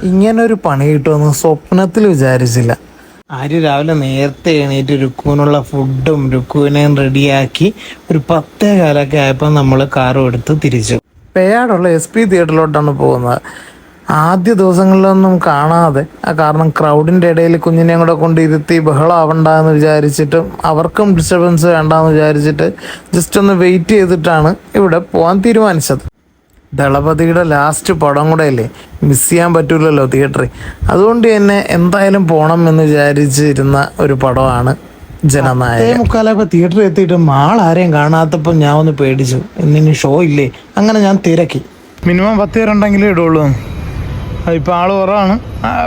ഇങ്ങനൊരു പണി കിട്ടുമെന്ന് സ്വപ്നത്തിൽ വിചാരിച്ചില്ല. ആര്യ രാവിലെ നേരത്തെ എണീറ്റ് രുക്കുവിനുള്ള ഫുഡും രുക്കുവിനെയും റെഡിയാക്കി ഒരു 10:15 ആയപ്പോൾ നമ്മൾ കാറും എടുത്ത് തിരിച്ചു. പേയാടുള്ള SP തിയേറ്ററിലോട്ടാണ് പോകുന്നത്. ആദ്യ ദിവസങ്ങളിലൊന്നും കാണാതെ, കാരണം ക്രൗഡിൻ്റെ ഇടയിൽ കുഞ്ഞിനെയും കൂടെ കൊണ്ടിരുത്തി ബഹളം ആവണ്ടെന്ന് വിചാരിച്ചിട്ടും അവർക്കും ഡിസ്റ്റർബൻസ് വേണ്ടെന്ന് വിചാരിച്ചിട്ട് ജസ്റ്റ് ഒന്ന് വെയിറ്റ് ചെയ്തിട്ടാണ് ഇവിടെ പോകാൻ തീരുമാനിച്ചത്. ദളപതിയുടെ ലാസ്റ്റ് പടം കൂടെ അല്ലേ, മിസ് ചെയ്യാൻ പറ്റൂലല്ലോ തിയേറ്ററിൽ. അതുകൊണ്ട് തന്നെ എന്തായാലും പോകണം എന്ന് വിചാരിച്ചിരുന്ന ഒരു പടമാണ് ജനനായകൻ. 3:45 തിയേറ്ററിൽ എത്തിയിട്ട് ആരെയും കാണാത്തപ്പോൾ ഞാൻ ഒന്ന് പേടിച്ചു. ഇന്നിനി ഷോ ഇല്ലേ, അങ്ങനെ ഞാൻ തിരക്കി. മിനിമം 10 പേരുണ്ടെങ്കിലേ ഇടുള്ളൂ. ഇപ്പോൾ ആൾ കുറവാണ്.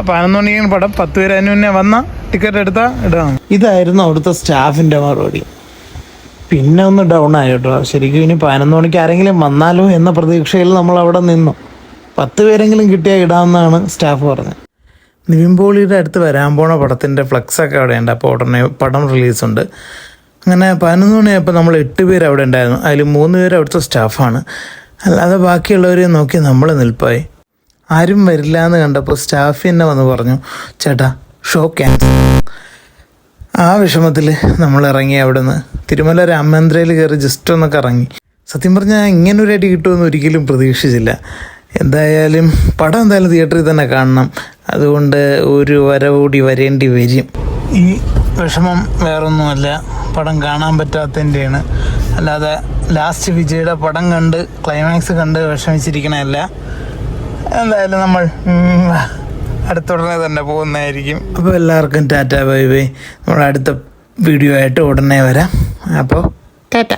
11 മണിക്കാണ് പടം. 10 പേര് അതിന് മുന്നേ വന്നാൽ ടിക്കറ്റ് എടുത്താൽ ഇടാം. ഇതായിരുന്നു അവിടുത്തെ സ്റ്റാഫിൻ്റെ മറുപടി. പിന്നെ ഒന്ന് ഡൗൺ ആയി കേട്ടോ. ശരിക്കും ഇനി 11 മണിക്ക് ആരെങ്കിലും വന്നാലോ എന്ന പ്രതീക്ഷയിൽ നമ്മൾ അവിടെ നിന്നു. 10 പേരെങ്കിലും കിട്ടിയാൽ ഇടാമെന്നാണ് സ്റ്റാഫ് പറഞ്ഞത്. നിവിൻ പോളിയുടെ അടുത്ത് വരാൻ പോണ പടത്തിൻ്റെ ഫ്ലക്സൊക്കെ അവിടെ ഉണ്ട്. അപ്പോൾ ഉടനെ പടം റിലീസുണ്ട്. അങ്ങനെ 11 മണിയായപ്പോൾ നമ്മൾ 8 പേര് അവിടെ ഉണ്ടായിരുന്നു. അതിൽ 3 പേര് അവിടുത്തെ സ്റ്റാഫാണ്. അല്ലാതെ ബാക്കിയുള്ളവരെ നോക്കി നമ്മൾ നിൽപ്പായി. ആരും വരില്ല എന്ന് കണ്ടപ്പോൾ സ്റ്റാഫ് തന്നെ വന്ന് പറഞ്ഞു, ചേട്ടാ ഷോ ക്യാൻസൽ. ആ വിഷമത്തിൽ നമ്മൾ ഇറങ്ങി. അവിടെ നിന്ന് തിരുമല രാമേന്ദ്രയിൽ കയറി ജസ്റ്റ് ഒന്ന് കറങ്ങി. സത്യം പറഞ്ഞാൽ ഇങ്ങനൊരു അടി കിട്ടുമെന്ന് ഒരിക്കലും പ്രതീക്ഷിച്ചില്ല. എന്തായാലും പടം എന്തായാലും തിയേറ്ററിൽ തന്നെ കാണണം. അതുകൊണ്ട് ഒരു വരവൂടി വരേണ്ടി വരും. ഈ വിഷമം വേറൊന്നുമല്ല, പടം കാണാൻ പറ്റാത്തതിൻ്റെയാണ്. അല്ലാതെ ലാസ്റ്റ് വിജയുടെ പടം കണ്ട് ക്ലൈമാക്സ് കണ്ട് വിഷമിച്ചിരിക്കണമല്ല. എന്തായാലും നമ്മൾ അടുത്തുടനെ തന്നെ പോകുന്നതായിരിക്കും. അപ്പോൾ എല്ലാവർക്കും ടാറ്റ ബൈ ബൈ. നമ്മൾ അടുത്ത വീഡിയോ ആയിട്ട് ഉടനെ വരാം. അപ്പോൾ ടാറ്റ.